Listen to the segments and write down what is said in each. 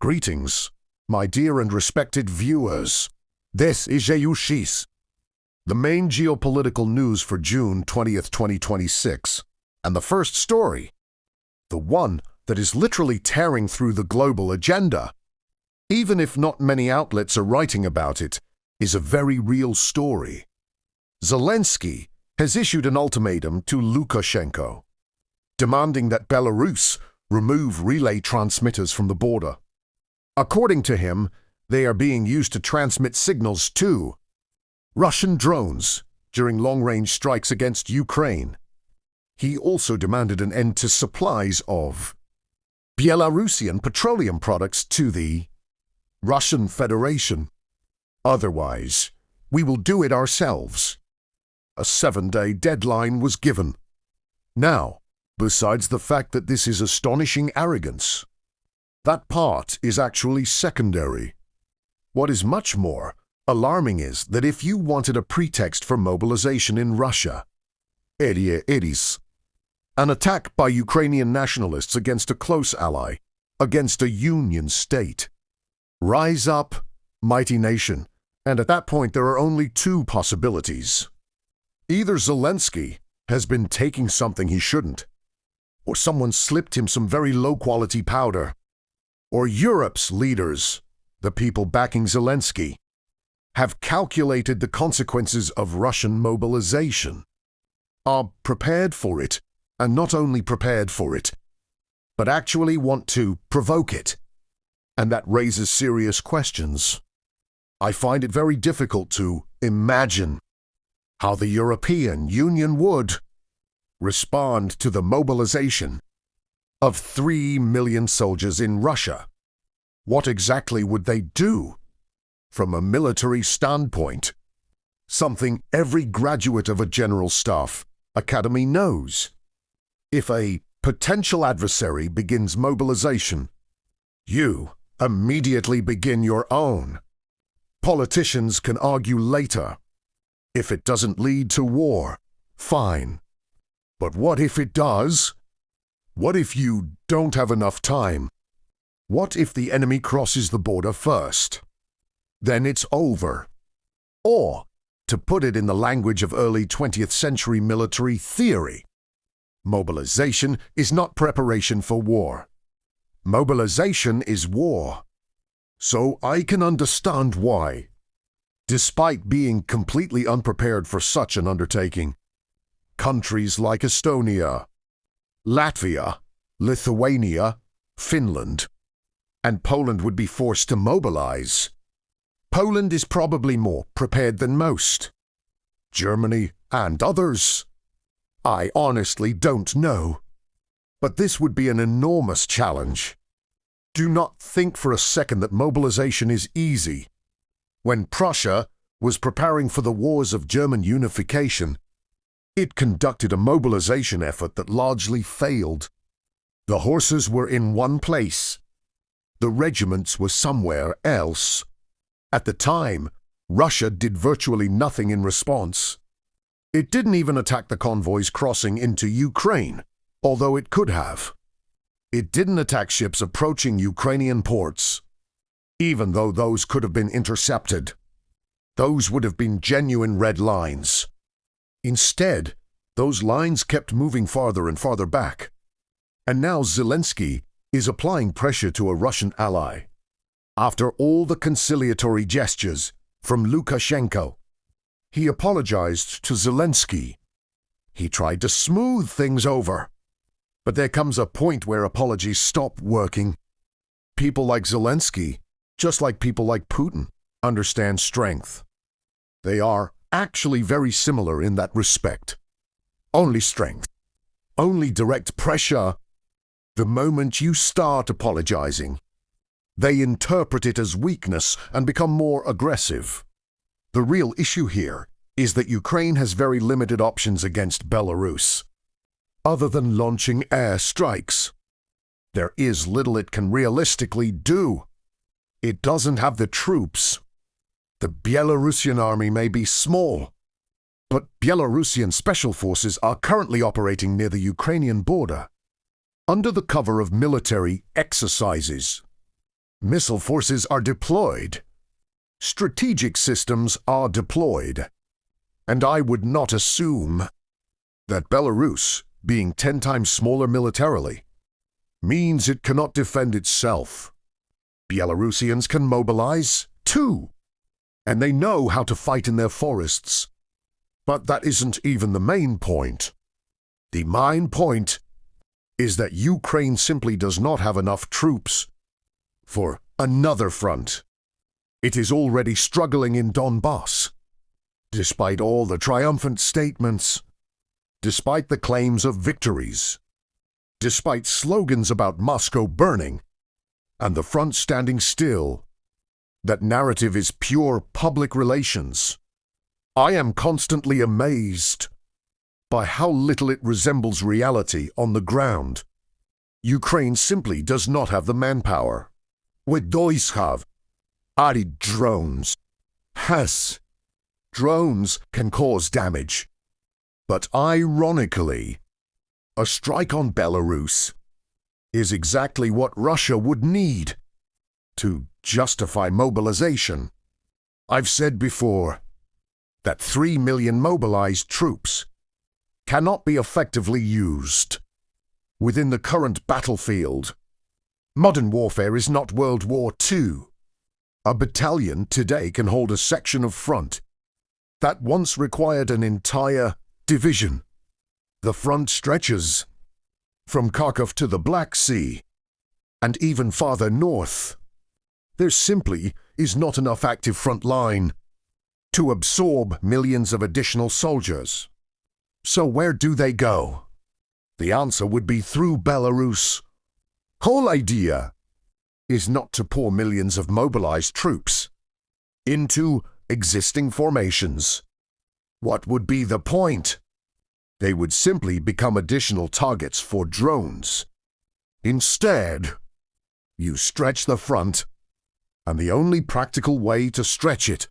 Greetings, my dear and respected viewers. This is Jeushis, the main geopolitical news for June 20th, 2026, and the first story, the one that is literally tearing through the global agenda, even if not many outlets are writing about it, is a very real story. Zelensky has issued an ultimatum to Lukashenko, demanding that Belarus remove relay transmitters from the border. According to him, they are being used to transmit signals to Russian drones during long-range strikes against Ukraine. He also demanded an end to supplies of Belarusian petroleum products to the Russian Federation. Otherwise, we will do it ourselves. A 7-day deadline was given. Now, besides the fact that this is astonishing arrogance, that part is actually secondary. What is much more alarming is that if you wanted a pretext for mobilization in Russia, it is an attack by Ukrainian nationalists against a close ally, against a union state. Rise up, mighty nation, and at that point there are only two possibilities. Either Zelensky has been taking something he shouldn't, or someone slipped him some very low-quality powder, or Europe's leaders, the people backing Zelensky, have calculated the consequences of Russian mobilization, are prepared for it, and not only prepared for it, but actually want to provoke it. And that raises serious questions. I find it very difficult to imagine how the European Union would respond to the mobilization of 3 million soldiers in Russia. What exactly would they do? From a military standpoint, something every graduate of a general staff academy knows. If a potential adversary begins mobilization, you immediately begin your own. Politicians can argue later. If it doesn't lead to war, fine. But what if it does? What if you don't have enough time? What if the enemy crosses the border first? Then it's over. Or, to put it in the language of early 20th century military theory, mobilization is not preparation for war. Mobilization is war. So I can understand why, despite being completely unprepared for such an undertaking, countries like Estonia, Latvia, Lithuania, Finland, and Poland would be forced to mobilize. Poland is probably more prepared than most. Germany and others. I honestly don't know. But this would be an enormous challenge. Do not think for a second that mobilization is easy. When Prussia was preparing for the wars of German unification, it conducted a mobilization effort that largely failed. The horses were in one place. The regiments were somewhere else. At the time, Russia did virtually nothing in response. It didn't even attack the convoys crossing into Ukraine, although it could have. It didn't attack ships approaching Ukrainian ports, even though those could have been intercepted. Those would have been genuine red lines. Instead, those lines kept moving farther and farther back. And now Zelensky is applying pressure to a Russian ally. After all the conciliatory gestures from Lukashenko, he apologized to Zelensky. He tried to smooth things over. But there comes a point where apologies stop working. People like Zelensky, just like people like Putin, understand strength. They are actually very similar in that respect. Only strength. Only direct pressure. The moment you start apologizing, they interpret it as weakness and become more aggressive. The real issue here is that Ukraine has very limited options against Belarus, other than launching air strikes. There is little it can realistically do. It doesn't have the troops. The Belarusian army may be small, but Belarusian special forces are currently operating near the Ukrainian border, under the cover of military exercises. Missile forces are deployed. Strategic systems are deployed. And I would not assume that Belarus, being 10 times smaller militarily, means it cannot defend itself. Belarusians can mobilize, too, and they know how to fight in their forests. But that isn't even the main point. The main point is that Ukraine simply does not have enough troops for another front. It is already struggling in Donbass. Despite all the triumphant statements, despite the claims of victories, despite slogans about Moscow burning and the front standing still, that narrative is pure public relations. I am constantly amazed by how little it resembles reality on the ground. Ukraine simply does not have the manpower. We don't have any drones. Yes, drones can cause damage. But ironically, a strike on Belarus is exactly what Russia would need to justify mobilization. I've said before that 3 million mobilized troops cannot be effectively used within the current battlefield. Modern warfare is not World War II. A battalion today can hold a section of front that once required an entire division. The front stretches from Kharkov to the Black Sea and even farther north. There simply is not enough active front line to absorb millions of additional soldiers. So where do they go? The answer would be through Belarus. Whole idea is not to pour millions of mobilized troops into existing formations. What would be the point? They would simply become additional targets for drones. Instead, you stretch the front, and the only practical way to stretch it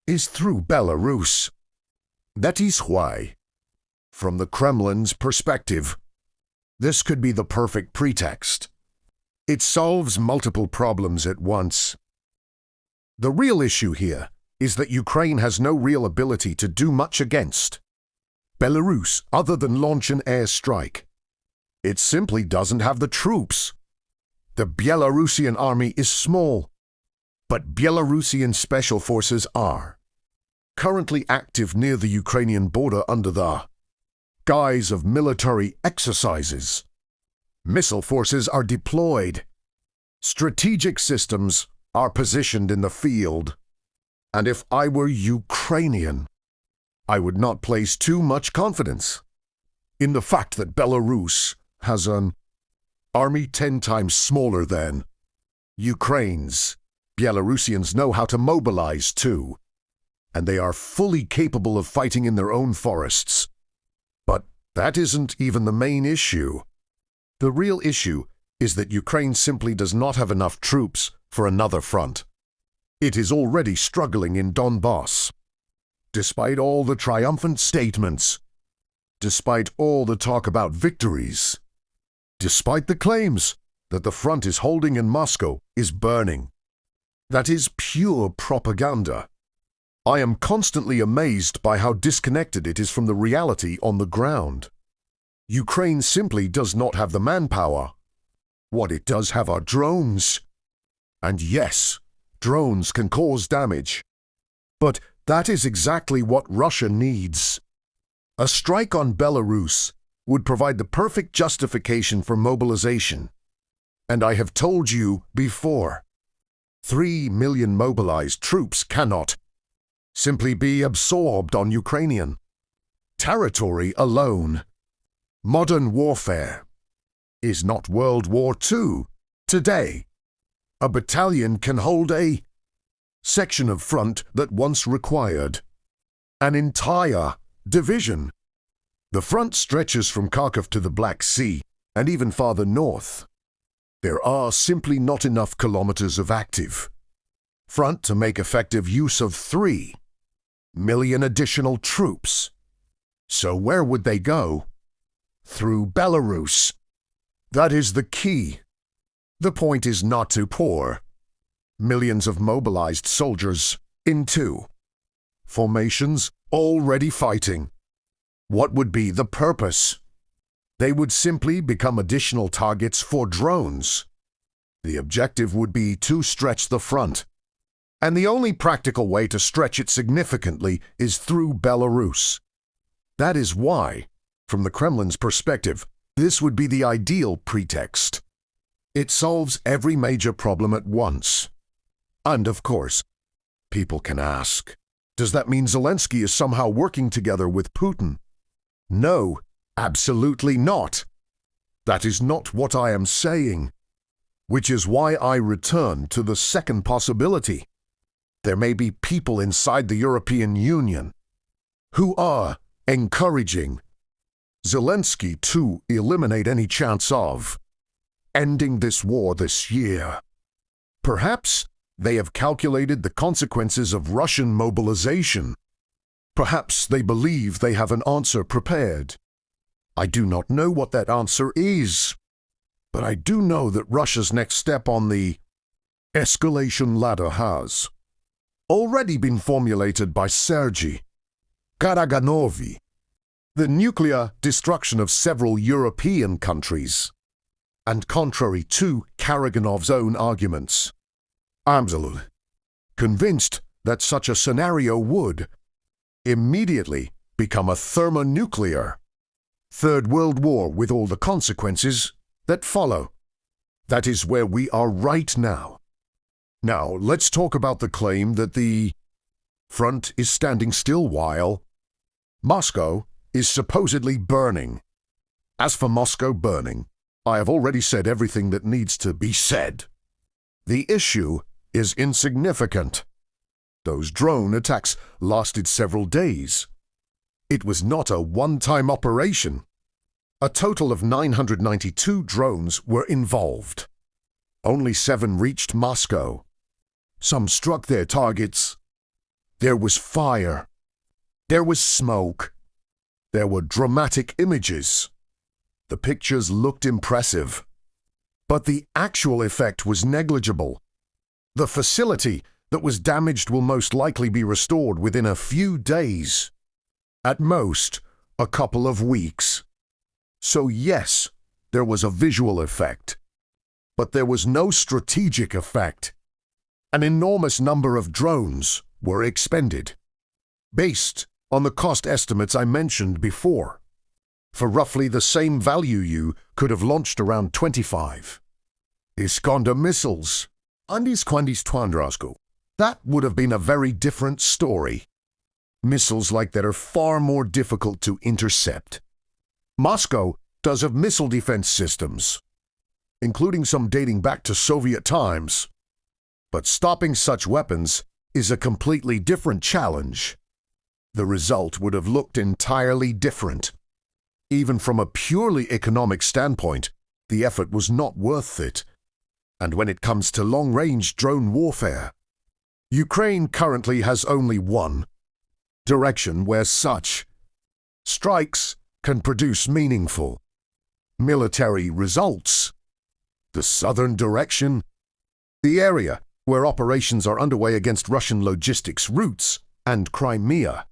is through Belarus. That is why, from the Kremlin's perspective, this could be the perfect pretext. It solves multiple problems at once. The real issue here is that Ukraine has no real ability to do much against Belarus other than launch an airstrike. It simply doesn't have the troops. The Belarusian army is small, but Belarusian special forces are currently active near the Ukrainian border under the guise of military exercises. Missile forces are deployed. Strategic systems are positioned in the field. And if I were Ukrainian, I would not place too much confidence in the fact that Belarus has an army 10 times smaller than Ukraine's. Belarusians know how to mobilize too, and they are fully capable of fighting in their own forests. But that isn't even the main issue. The real issue is that Ukraine simply does not have enough troops for another front. It is already struggling in Donbass. Despite all the triumphant statements, despite all the talk about victories, despite the claims that the front is holding in Moscow is burning. That is pure propaganda. I am constantly amazed by how disconnected it is from the reality on the ground. Ukraine simply does not have the manpower. What it does have are drones. And yes, drones can cause damage. But that is exactly what Russia needs. A strike on Belarus would provide the perfect justification for mobilization. And I have told you before, 3 million mobilized troops cannot simply be absorbed on Ukrainian territory alone. Modern warfare is not World War II. Today, a battalion can hold a section of front that once required an entire division. The front stretches from Kharkov to the Black Sea and even farther north. There are simply not enough kilometers of active front to make effective use of 3 million additional troops. So where would they go? Through Belarus. That is the key. The point is not to pour millions of mobilized soldiers in two formations already fighting. What would be the purpose? They would simply become additional targets for drones. The objective would be to stretch the front. And the only practical way to stretch it significantly is through Belarus. That is why, from the Kremlin's perspective, this would be the ideal pretext. It solves every major problem at once. And of course, people can ask, does that mean Zelensky is somehow working together with Putin? No, absolutely not. That is not what I am saying. Which is why I return to the second possibility. There may be people inside the European Union who are encouraging Zelensky to eliminate any chance of ending this war this year. Perhaps they have calculated the consequences of Russian mobilization. Perhaps they believe they have an answer prepared. I do not know what that answer is, but I do know that Russia's next step on the escalation ladder has already been formulated by Sergei Karaganovi. The nuclear destruction of several European countries. And contrary to Karaganov's own arguments, I'm absolutely convinced that such a scenario would immediately become a thermonuclear Third World War with all the consequences that follow. That is where we are right now. Now, let's talk about the claim that the front is standing still while Moscow is supposedly burning. As for Moscow burning, I have already said everything that needs to be said. The issue is insignificant. Those drone attacks lasted several days. It was not a one-time operation. A total of 992 drones were involved. Only 7 reached Moscow. Some struck their targets. There was fire. There was smoke. There were dramatic images. The pictures looked impressive. But the actual effect was negligible. The facility that was damaged will most likely be restored within a few days. At most, a couple of weeks. So yes, there was a visual effect. But there was no strategic effect. An enormous number of drones were expended, based on the cost estimates I mentioned before. For roughly the same value you could have launched around 25 Iskander missiles. That would have been a very different story. Missiles like that are far more difficult to intercept. Moscow does have missile defense systems, including some dating back to Soviet times. But stopping such weapons is a completely different challenge. The result would have looked entirely different. Even from a purely economic standpoint, the effort was not worth it. And when it comes to long-range drone warfare, Ukraine currently has only one direction where such strikes can produce meaningful military results. The southern direction, the area where operations are underway against Russian logistics routes, and Crimea.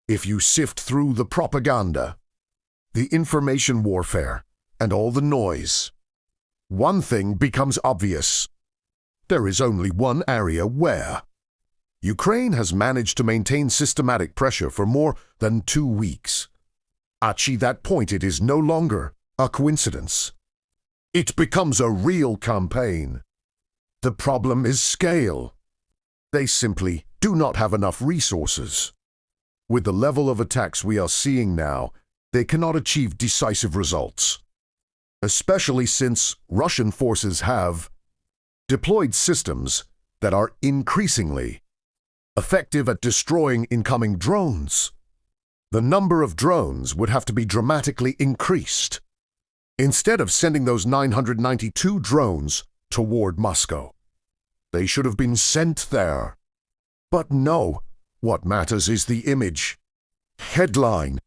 If you sift through the propaganda, the information warfare, and all the noise, one thing becomes obvious. There is only one area where Ukraine has managed to maintain systematic pressure for more than 2 weeks. At that point, it is no longer a coincidence. It becomes a real campaign. The problem is scale. They simply do not have enough resources. With the level of attacks we are seeing now, they cannot achieve decisive results. Especially since Russian forces have deployed systems that are increasingly effective at destroying incoming drones. The number of drones would have to be dramatically increased. Instead of sending those 992 drones toward Moscow, they should have been sent there. But no, what matters is the image, headline,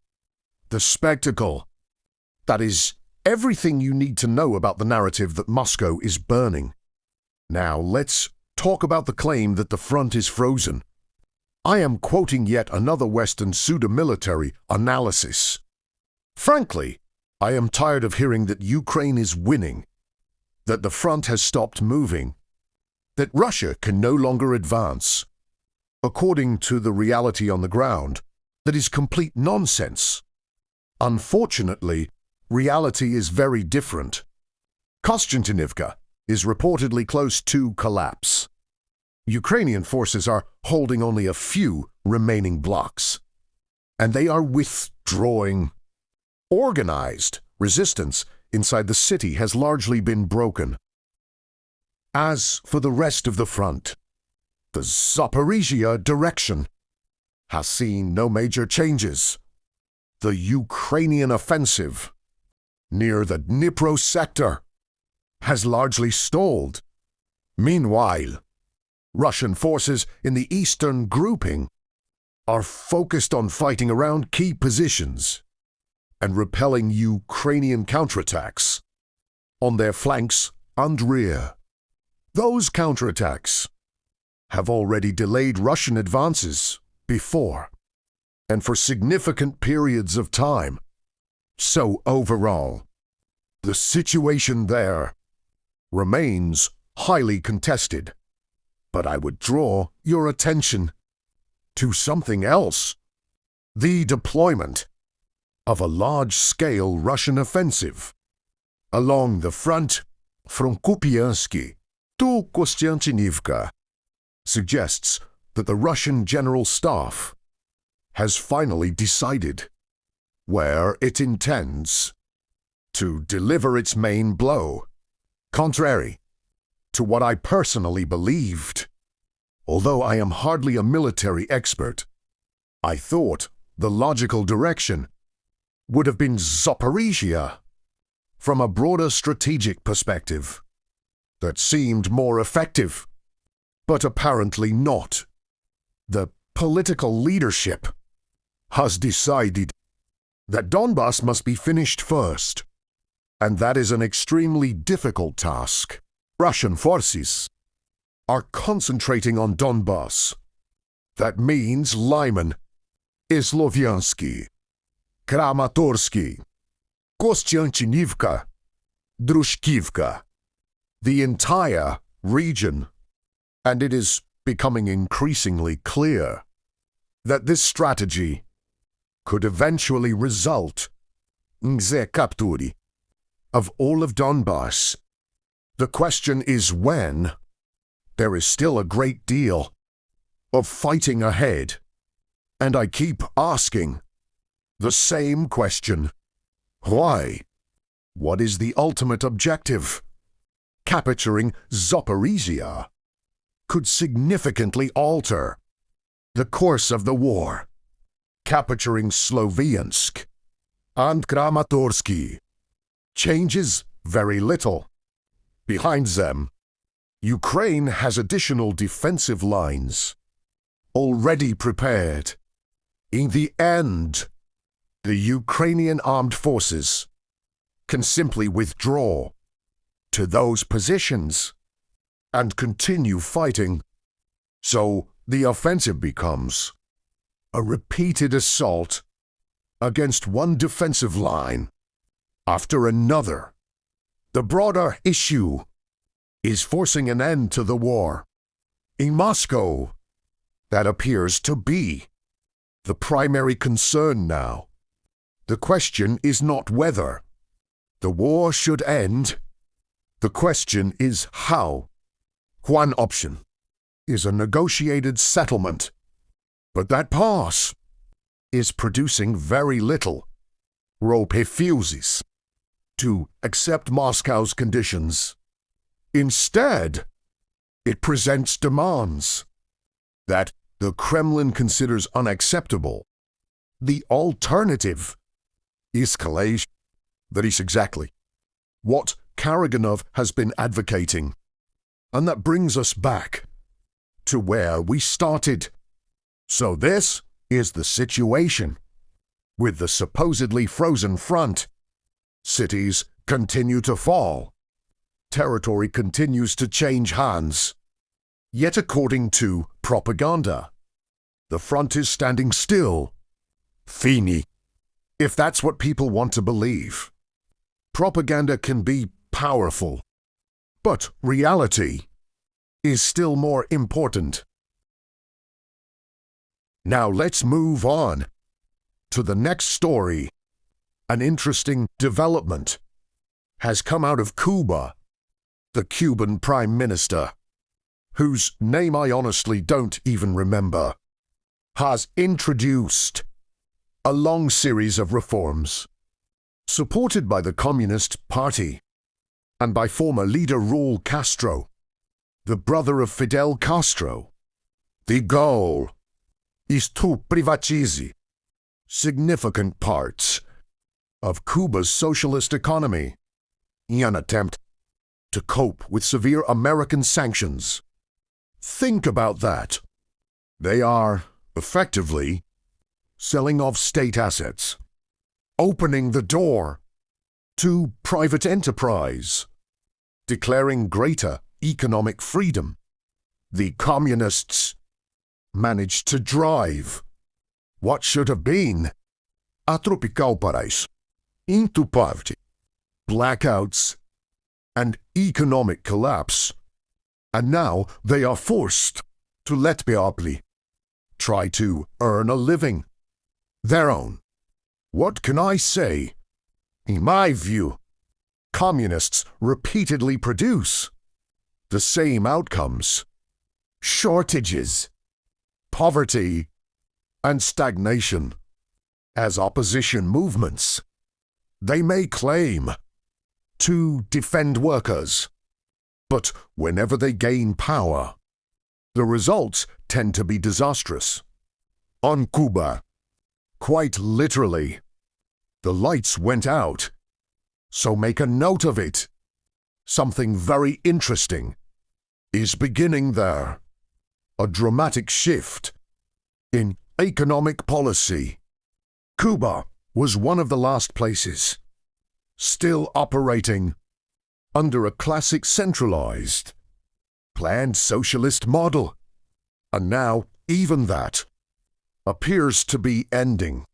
the spectacle. That is everything you need to know about the narrative that Moscow is burning. Now let's talk about the claim that the front is frozen. I am quoting yet another Western pseudo-military analysis. Frankly, I am tired of hearing that Ukraine is winning, that the front has stopped moving, that Russia can no longer advance. According to the reality on the ground, that is complete nonsense. Unfortunately, reality is very different. Konstantinivka is reportedly close to collapse. Ukrainian forces are holding only a few remaining blocks, and they are withdrawing. Organized resistance inside the city has largely been broken. As for the rest of the front, the Zaporizhia direction has seen no major changes. The Ukrainian offensive near the Dnipro sector has largely stalled. Meanwhile, Russian forces in the eastern grouping are focused on fighting around key positions and repelling Ukrainian counterattacks on their flanks and rear. Those counterattacks have already delayed Russian advances before, and for significant periods of time. So overall, the situation there remains highly contested. But I would draw your attention to something else: the deployment of a large-scale Russian offensive along the front from Kupiansk to Konstantinivka suggests that the Russian General Staff has finally decided where it intends to deliver its main blow, contrary to what I personally believed. Although I am hardly a military expert, I thought the logical direction would have been Zaporizhia from a broader strategic perspective. That seemed more effective, but apparently not. The political leadership has decided that Donbas must be finished first, and that is an extremely difficult task. Russian forces are concentrating on Donbas. That means Lyman, Sloviansky, Kramatorsk, Konstantinivka, Drushkivka, the entire region. And it is becoming increasingly clear that this strategy could eventually result in the capture of all of Donbas. The question is when. There is still a great deal of fighting ahead, and I keep asking the same question. Why? What is the ultimate objective? Capturing Zaporizhia could significantly alter the course of the war. Capturing Sloviansk and Kramatorsk changes very little. Behind them, Ukraine has additional defensive lines already prepared. In the end, the Ukrainian armed forces can simply withdraw to those positions and continue fighting. So the offensive becomes a repeated assault against one defensive line after another. The broader issue is forcing an end to the war. In Moscow, that appears to be the primary concern now. The question is not whether the war should end. The question is how. One option is a negotiated settlement, but that pause is producing very little. Europe refuses to accept Moscow's conditions. Instead, it presents demands that the Kremlin considers unacceptable. The alternative, escalation, that is exactly what Karaganov has been advocating. And that brings us back to where we started. So this is the situation. With the supposedly frozen front, cities continue to fall. Territory continues to change hands. Yet according to propaganda, the front is standing still. Fini. If that's what people want to believe. Propaganda can be powerful, but reality is still more important. Now let's move on to the next story. An interesting development has come out of Cuba. The Cuban Prime Minister, whose name I honestly don't even remember, has introduced a long series of reforms, supported by the Communist Party and by former leader Raul Castro, the brother of Fidel Castro. The goal is to privatize significant parts of Cuba's socialist economy in an attempt to cope with severe American sanctions. Think about that. They are, effectively, selling off state assets, opening the door to private enterprise, declaring greater economic freedom. The communists managed to drive what should have been a tropical paradise into poverty, blackouts, and economic collapse. And now they are forced to let people try to earn a living, their own. What can I say? In my view, communists repeatedly produce the same outcomes: shortages, poverty, and stagnation. As opposition movements, they may claim to defend workers, but whenever they gain power, the results tend to be disastrous. On Cuba, quite literally, the lights went out. So make a note of it. Something very interesting is beginning there. A dramatic shift in economic policy. Cuba was one of the last places still operating under a classic centralized, planned socialist model. And now even that appears to be ending.